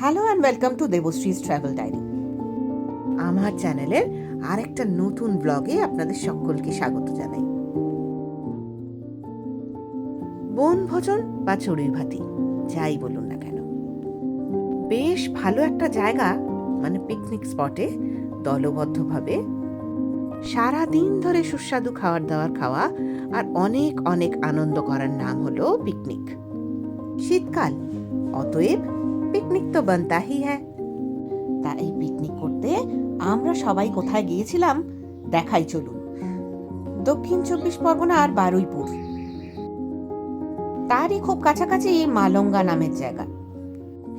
Hello and welcome to Debashree's travel diary. আমার চ্যানেলের আরেকটা নতুন ব্লগে আপনাদের সকলকে স্বাগত জানাই। বনভোজন বা চড়ুই ভাতি যাই বলুন না কেন, বেশ ভালো একটা জায়গা, মানে পিকনিক স্পটে দলবদ্ধভাবে সারা দিন ধরে সুস্বাদু খাবার দাবার খাওয়া আর অনেক অনেক আনন্দ করার নাম হলো পিকনিক। শীতকাল, অতএব পিকনিক তো বানতা হি হ্যায়। তা এই পিকনিক করতে আমরা সবাই কোথায় গিয়েছিলাম দেখাই চলুন। দক্ষিণ 24 পরগনার বারুইপুর, তারই খুব কাছাকাছি মালঙ্গা নামের জায়গা।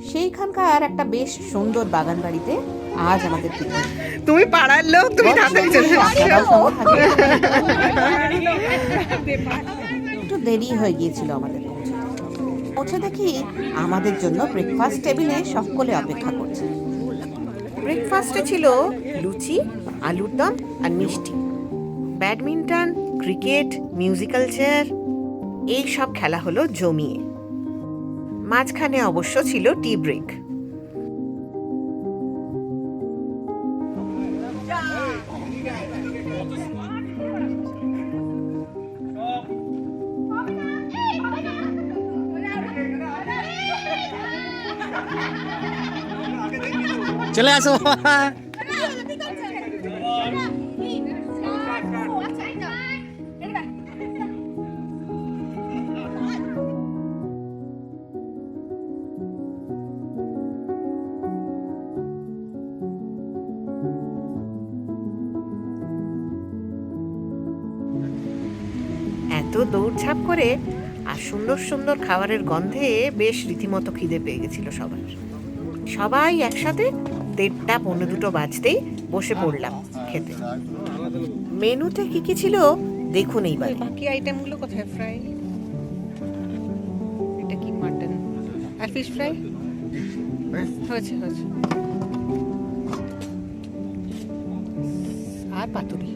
সেইখানকার একটা বেশ সুন্দর বাগান বাড়িতে আজ আমাদের পিকনিক। তুমি পাড়ার লোক, তুমি তাড়াতাড়ি চলে আসো। একটু দেরি হয়ে গিয়েছিল আমাদের পৌঁছে দেখি আমাদের জন্য ব্রেকফাস্ট টেবিলে সকলে অপেক্ষা করছে। ব্রেকফাস্টে ছিল লুচি, আলুর দম আর মিষ্টি। ব্যাডমিন্টন, ক্রিকেট, মিউজিক্যাল চেয়ার, এই সব খেলা হলো জমিয়ে। মাঝখানে অবশ্য ছিল টি ব্রেক। চলে আসো। এত দৌড়ঝাঁপ করে আর সুন্দর সুন্দর খাবারের গন্ধে বেশ রীতিমতো খিদে পেয়ে গেছিল সবার। সবাই একসাথে 1:30 পৌনে 2 বাজতেই বসে পড়লাম খেতে। মেনুতে কি কি ছিল দেখুন এইবার। বাকি আইটেমগুলো কোথায়? ফ্রাই, এটা কি মাটন আর ফিশ ফ্রাই হয়েছে হয়েছে, আর পাতুরি।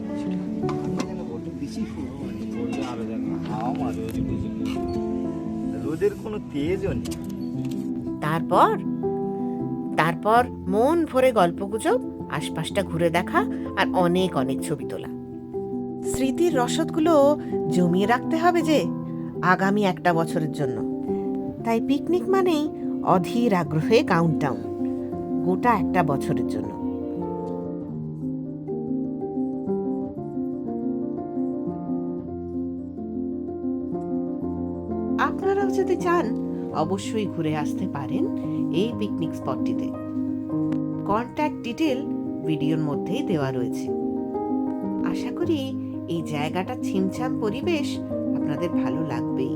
রোদের কোনো তেজও নেই। তারপর মন ভরে গল্পগুজব, আশপাশটা ঘুরে দেখা আর অনেক অনেক ছবি তোলা। স্মৃতির রসদগুলো জমিয়ে রাখতে হবে যে আগামী 1 বছরের জন্য। তাই পিকনিক মানেই অধীর আগ্রহে কাউন্টডাউন, গোটা 1 বছরের জন্য। আপনারাও যদি চান অবশ্যই ঘুরে আসতে পারেন এই পিকনিক স্পটটিতে। কন্ট্যাক্ট ডিটেল ভিডিওর মধ্যেই দেওয়া রয়েছে। আশা করি এই জায়গাটা ছিমছাম পরিবেশ আপনাদের ভালো লাগবেই।